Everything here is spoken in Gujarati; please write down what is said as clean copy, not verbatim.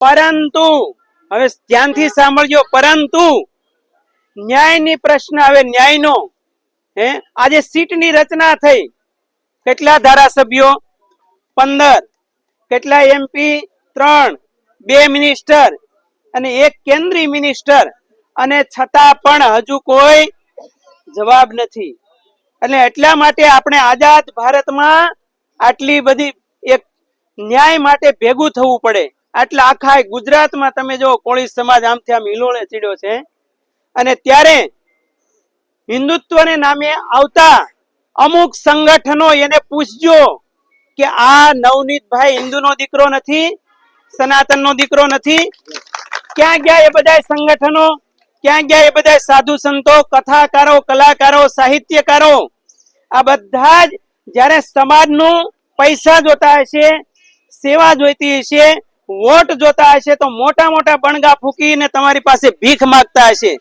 પરંતુ હવે ધ્યાનથી સાંભળજો, પરંતુ ન્યાયની પ્રશ્ન હવે ન્યાયનો આજે સીટની રચના થઈ. કેટલા ધારાસભ્યો? 15. કેટલા MP? 3. 2 મિનિસ્ટર અને 1 કેન્દ્રીય મિનિસ્ટર, અને છતાં પણ હજુ કોઈ જવાબ નથી. એટલે એટલા માટે આપણે આઝાદ ભારતમાં આટલી બધી એક ન્યાય માટે ભેગું થવું પડે. આટલા આખા ગુજરાતમાં તમે જો કોળી સમાજ આમથી આમ હિલોળે ચડ્યો છે, અને ત્યારે હિન્દુત્વને નામે આવતા અમુક સંગઠનો એને પૂછજો કે આ નવનીતભાઈ હિન્દુનો દીકરો નથી, સનાતનનો દીકરો નથી? ક્યાં ગયા એ બધા સંગઠનો? ક્યાં ગયા એ બધા સાધુ સંતો, કથાકારો, કલાકારો, સાહિત્યકારો? આ બધા જ જ્યારે સમાજનું પૈસા જોતા હશે, સેવા જોઈતી હશે, વોટ જોતા હશે, તો મોટા મોટા બણગા ફૂકીને તમારી પાસે ભીખ માંગતા હશે.